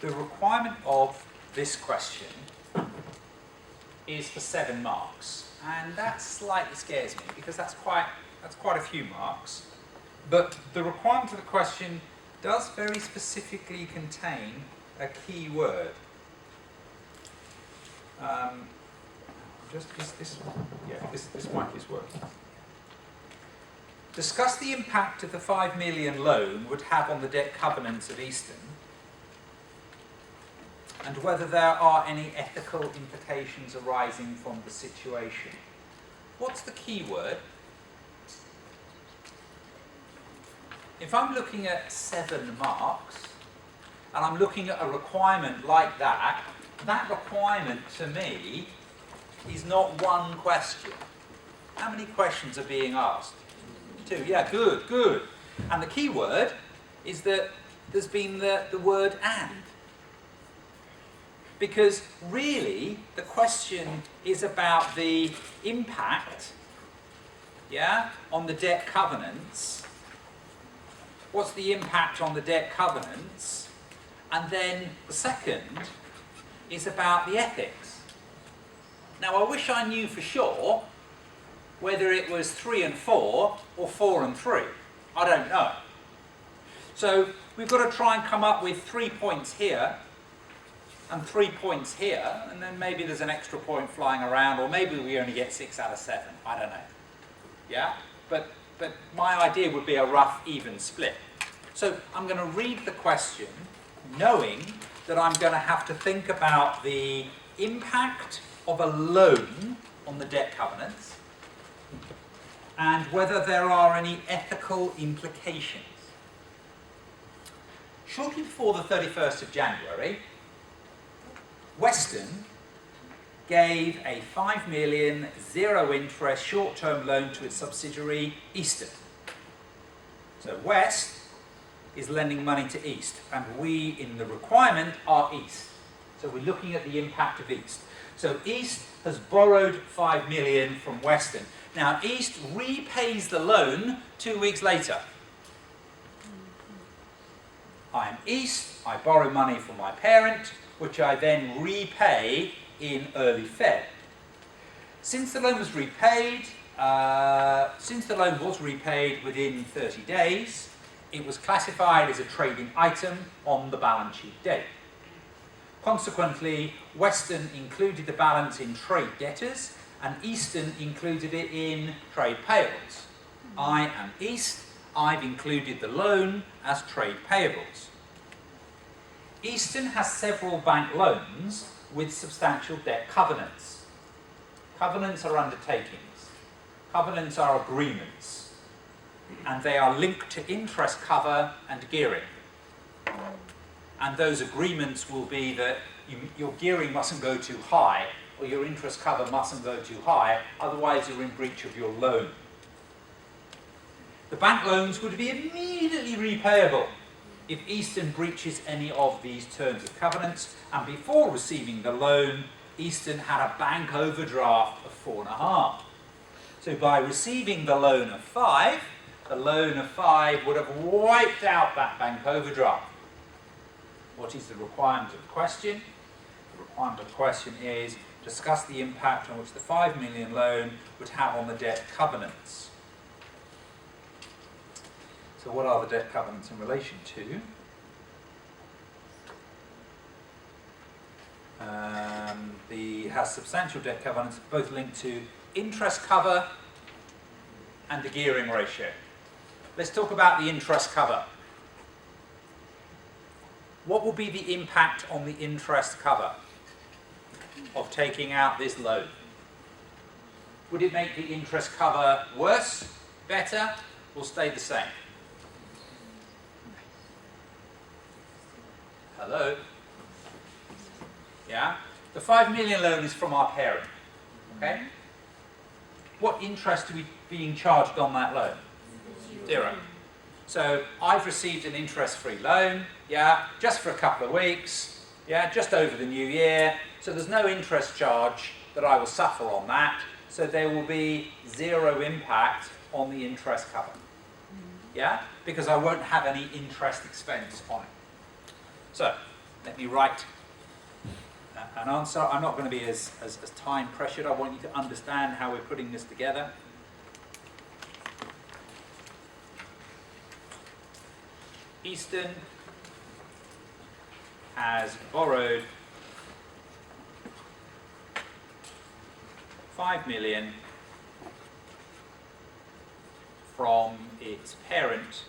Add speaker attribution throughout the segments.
Speaker 1: the requirement of this question is for 7 marks, and that slightly scares me because that's quite a few marks. But the requirement of the question does very specifically contain a key word. This mic is working. Discuss the impact of the 5 million loan would have on the debt covenants of Eastern, and whether there are any ethical implications arising from the situation. What's the key word? If I'm looking at 7 marks, and I'm looking at a requirement like that, that requirement to me is not one question. How many questions are being asked? 2. Yeah, good. And the key word is that there's been the word "and." Because really, the question is about the impact, on the debt covenants. What's the impact on the debt covenants? And then the second is about the ethics. Now, I wish I knew for sure whether it was 3 and 4 or 4 and 3. I don't know. So we've got to try and come up with 3 points here and 3 points here, and then maybe there's an extra point flying around, or maybe we only get 6 out of 7. I don't know. Yeah? But my idea would be a rough, even split. So I'm going to read the question knowing that I'm going to have to think about the impact of a loan on the debt covenants and whether there are any ethical implications. Shortly before the 31st of January, Western gave a 5 million, zero-interest, short-term loan to its subsidiary, Eastern. So West is lending money to East, and we, in the requirement, are East. So we're looking at the impact of East. So East has borrowed 5 million from Western. Now, East repays the loan 2 weeks later. I am East, I borrow money from my parent, which I then repay in early Feb. Since the loan was repaid within 30 days, it was classified as a trading item on the balance sheet date. Consequently, Western included the balance in trade debtors and Eastern included it in trade payables. I am East, I've included the loan as trade payables. Eastern has several bank loans with substantial debt covenants. Covenants are undertakings. Covenants are agreements. And they are linked to interest cover and gearing. And those agreements will be that your gearing mustn't go too high or your interest cover mustn't go too high, otherwise you're in breach of your loan. The bank loans would be immediately repayable if Eastern breaches any of these terms of covenants, and before receiving the loan, Eastern had a bank overdraft of 4.5. So by receiving the loan of 5, the loan of 5 would have wiped out that bank overdraft. What is the requirement of the question? The requirement of the question is discuss the impact on which the 5 million loan would have on the debt covenants. So what are the debt covenants in relation to? Has substantial debt covenants both linked to interest cover and the gearing ratio. Let's talk about the interest cover. What will be the impact on the interest cover of taking out this loan? Would it make the interest cover worse, better, or stay the same? Hello? Yeah? The 5 million loan is from our parent. Okay? What interest are we being charged on that loan? 0. So I've received an interest-free loan, just for a couple of weeks, just over the new year. So there's no interest charge that I will suffer on that. So there will be 0 impact on the interest cover. Because I won't have any interest expense on it. So Let me write an answer. I'm not going to be as time pressured. I want you to understand how we're putting this together. Eastern has borrowed 5 million from its parent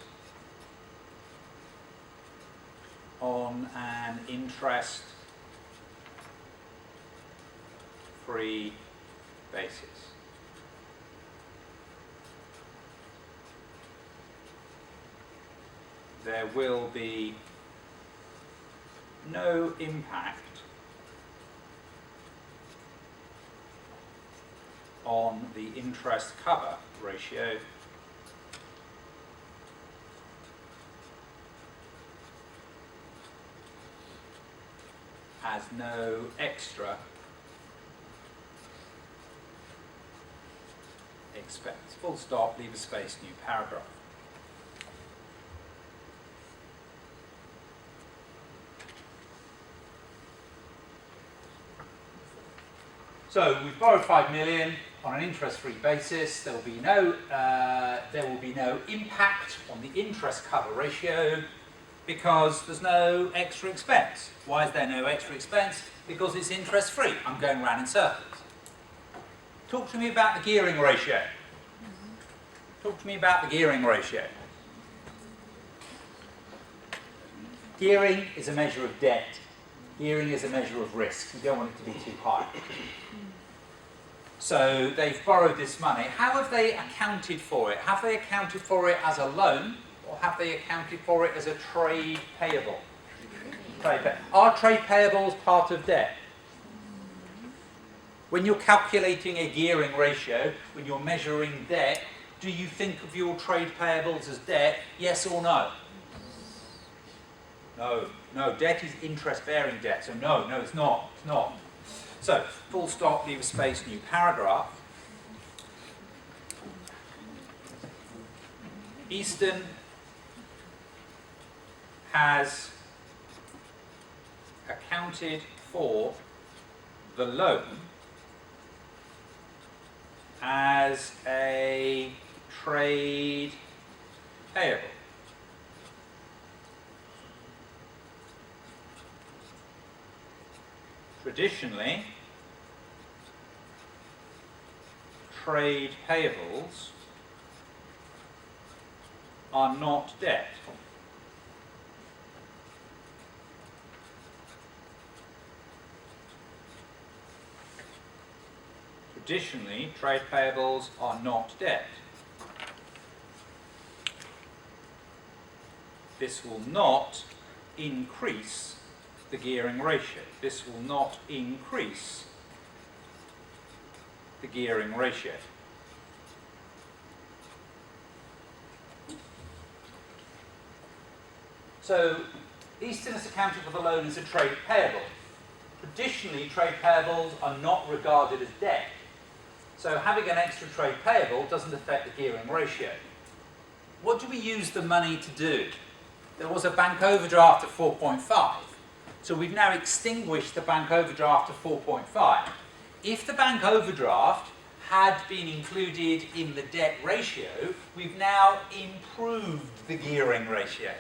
Speaker 1: on an interest-free basis. There will be no impact on the interest cover ratio as no extra expense. Full stop, leave a space, new paragraph. So we've borrowed 5 million on an interest-free basis. There will be no impact on the interest cover ratio because there's no extra expense. Why is there no extra expense? Because it's interest-free. I'm going round in circles. Talk to me about the gearing ratio. Talk to me about the gearing ratio. Gearing is a measure of debt. Gearing is a measure of risk. You don't want it to be too high. So they've borrowed this money. How have they accounted for it? Have they accounted for it as a loan, or have they accounted for it as a trade payable? Are trade payables part of debt? When you're calculating a gearing ratio, when you're measuring debt, do you think of your trade payables as debt? Yes or no? No, debt is interest-bearing debt. So no, it's not. It's not. So, full stop, leave a space, new paragraph. Eastern has accounted for the loan as a trade payable. Traditionally, trade payables are not debt. Traditionally, trade payables are not debt. This will not increase the gearing ratio. This will not increase the gearing ratio. So, Eastern has accounted for the loan as a trade payable. Traditionally, trade payables are not regarded as debt. So having an extra trade payable doesn't affect the gearing ratio. What do we use the money to do? There was a bank overdraft at 4.5. So we've now extinguished the bank overdraft to 4.5. If the bank overdraft had been included in the debt ratio, we've now improved the gearing ratio.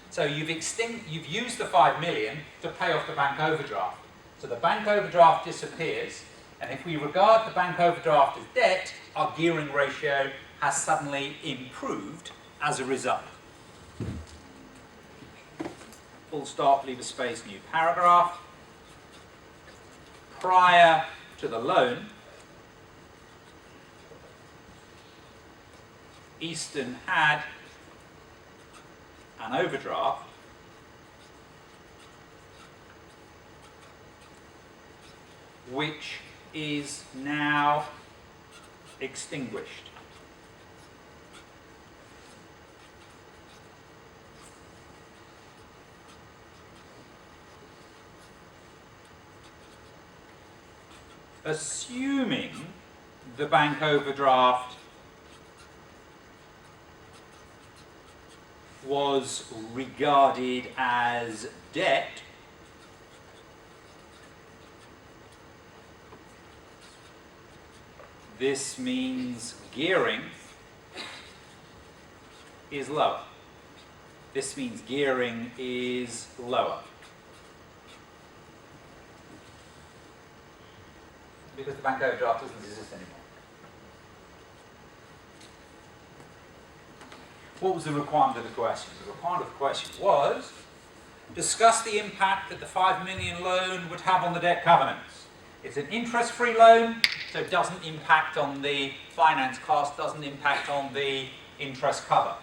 Speaker 1: So you've used the 5 million to pay off the bank overdraft. So the bank overdraft disappears, and if we regard the bank overdraft as debt, our gearing ratio has suddenly improved as a result. Full stop, leave a space, new paragraph. Prior to the loan, Eastern had an overdraft which is now extinguished. Assuming the bank overdraft was regarded as debt, this means gearing is lower. This means gearing is lower. Because the bank overdraft doesn't exist anymore. What was the requirement of the question? The requirement of the question was, discuss the impact that the 5 million loan would have on the debt covenants. It's an interest-free loan, so it doesn't impact on the finance cost, doesn't impact on the interest cover.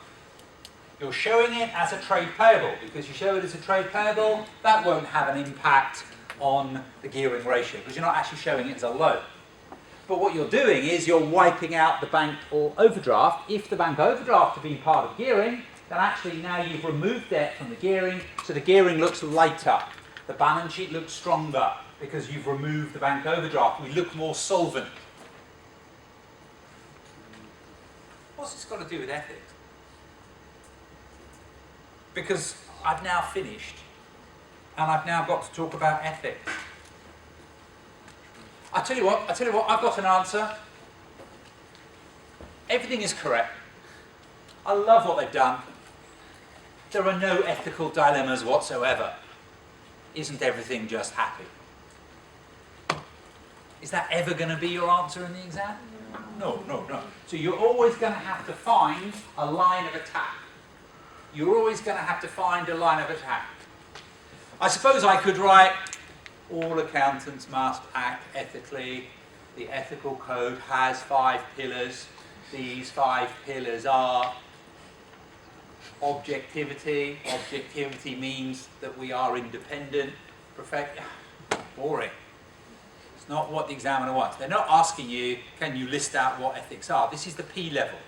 Speaker 1: You're showing it as a trade payable. Because you show it as a trade payable, that won't have an impact on the gearing ratio, because you're not actually showing it as a loan. But what you're doing is you're wiping out the bank or overdraft. If the bank overdraft had been part of gearing, then actually now you've removed debt from the gearing, so the gearing looks lighter. The balance sheet looks stronger because you've removed the bank overdraft. We look more solvent. What's this got to do with ethics? Because I've now finished and I've now got to talk about ethics. I tell you what, I've got an answer. Everything is correct. I love what they've done. There are no ethical dilemmas whatsoever. Isn't everything just happy? Is that ever going to be your answer in the exam? No. So you're always going to have to find a line of attack. You're always going to have to find a line of attack. I suppose I could write, all accountants must act ethically. The ethical code has 5 pillars. These 5 pillars are objectivity. Objectivity means that we are independent. Boring. It's not what the examiner wants. They're not asking you, can you list out what ethics are? This is the P level.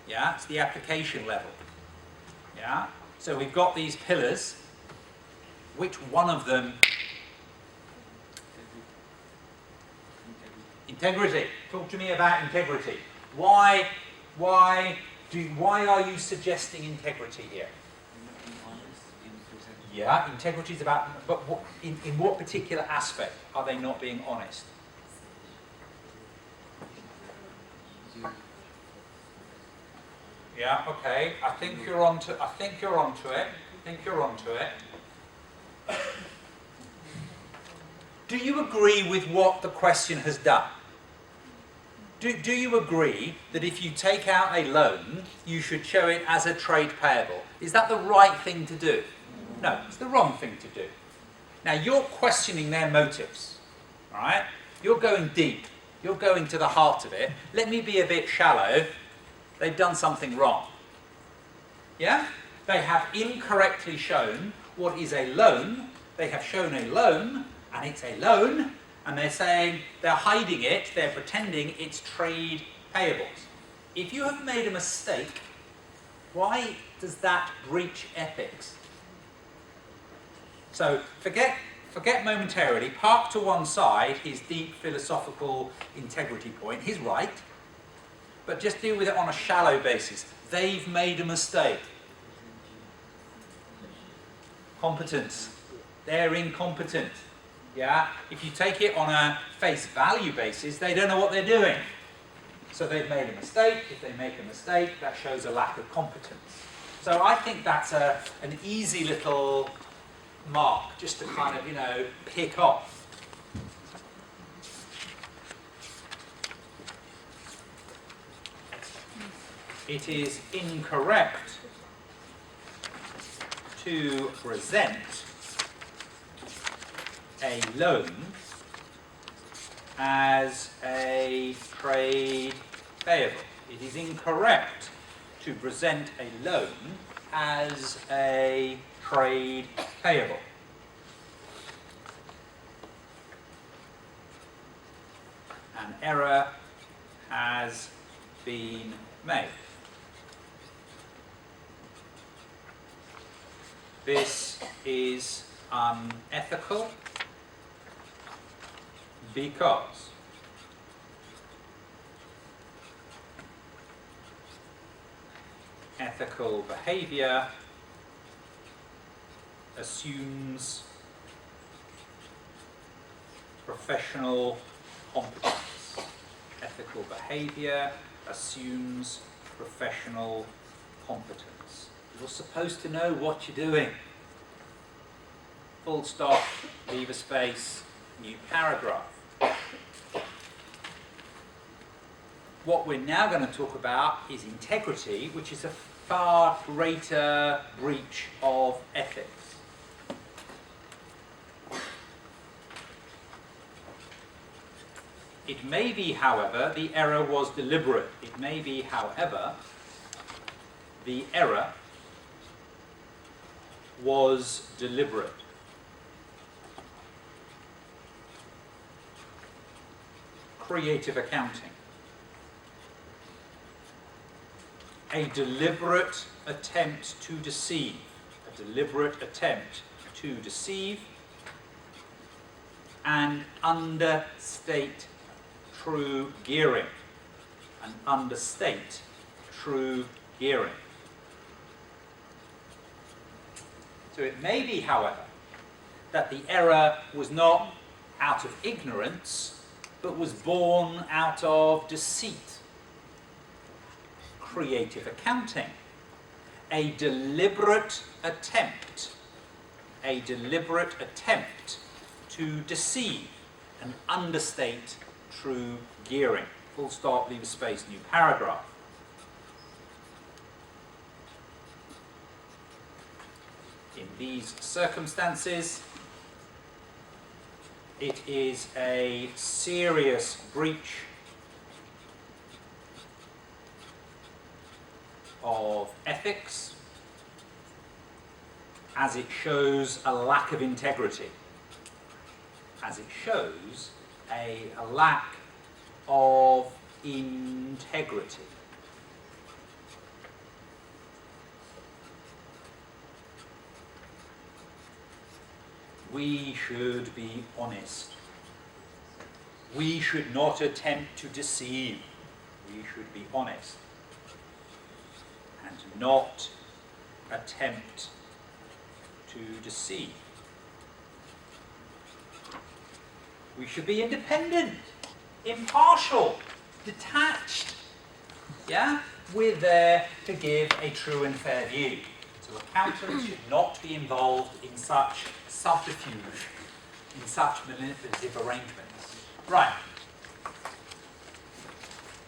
Speaker 1: Yeah, it's the application level. Yeah, so we've got these pillars. Which one of them? Integrity. Talk to me about integrity. Why are you suggesting integrity here? Yeah, integrity is about, but in what particular aspect are they not being honest? Yeah, okay. I think you're onto it. Do you agree with what the question has done? Do you agree that if you take out a loan, you should show it as a trade payable? Is that the right thing to do? No, it's the wrong thing to do. Now, you're questioning their motives, all right? You're going deep. You're going to the heart of it. Let me be a bit shallow. They've done something wrong. Yeah? They have incorrectly shown what is a loan. They have shown a loan, and it's a loan, and they're saying they're hiding it, they're pretending it's trade payables. If you have made a mistake, why does that breach ethics? So forget momentarily, park to one side his deep philosophical integrity point. He's right, but just deal with it on a shallow basis. They've made a mistake. Competence. They're incompetent. Yeah? If you take it on a face value basis, they don't know what they're doing. So they've made a mistake. If they make a mistake, that shows a lack of competence. So I think that's an easy little mark just to kind of, pick off. It is incorrect to present a loan as a trade payable. It is incorrect to present a loan as a trade payable. An error has been made. This is unethical because ethical behavior assumes professional competence. ethical behaviour assumes professional competence. You're supposed to know what you're doing. Full stop, leave a space, new paragraph. What we're now going to talk about is integrity, which is a far greater breach of ethics. It may be, however, the error was deliberate. It may be, however, the error was deliberate. Creative accounting. A deliberate attempt to deceive. A deliberate attempt to deceive and understate true gearing. And understate true gearing. So it may be, however, that the error was not out of ignorance, but was born out of deceit. Creative accounting. A deliberate attempt to deceive and understate true gearing. Full stop, leave a space, new paragraph. In these circumstances, it is a serious breach of ethics, as it shows a lack of integrity, as it shows a lack of integrity. We should be honest. We should not attempt to deceive. We should be honest and not attempt to deceive. We should be independent, impartial, detached. Yeah? We're there to give a true and fair view. So accountants should not be involved in such subterfuge, in such manipulative arrangements. Right.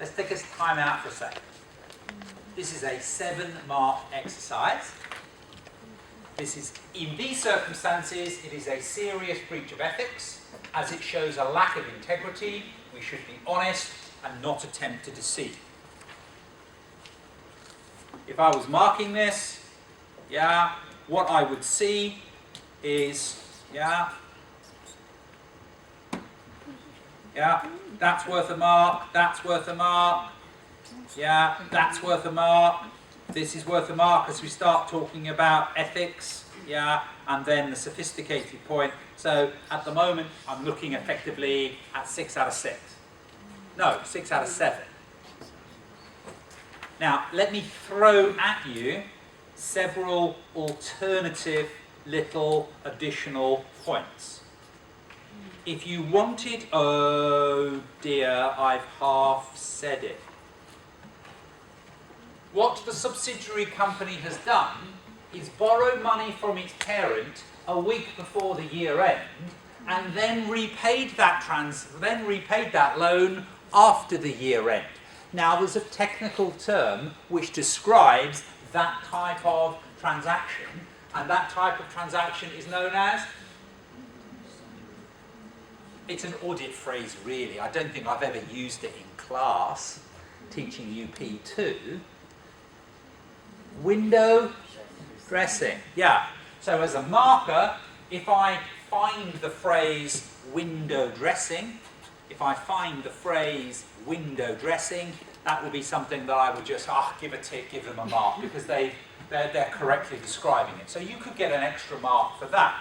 Speaker 1: Let's take a time out for a second. This is a 7-mark exercise. This is, in these circumstances, it is a serious breach of ethics, as it shows a lack of integrity. We should be honest and not attempt to deceive. If I was marking this, yeah, what I would see is, yeah, that's worth a mark, that's worth a mark, yeah, that's worth a mark, this is worth a mark as we start talking about ethics, yeah, and then the sophisticated point. So at the moment, I'm looking effectively at 6 out of 6. No, 6 out of 7. Now, let me throw at you several alternative little additional points. If you wanted, oh dear, I've half said it. What the subsidiary company has done is borrow money from its parent a week before the year end, and then repaid that loan after the year end. Now, there's a technical term which describes that type of transaction, and that type of transaction is known as, it's an audit phrase really, I don't think I've ever used it in class, teaching UP2, window dressing. Yeah, so as a marker, if I find the phrase window dressing, that will be something that I would just give a tick, give them a mark, because they're correctly describing it. So you could get an extra mark for that.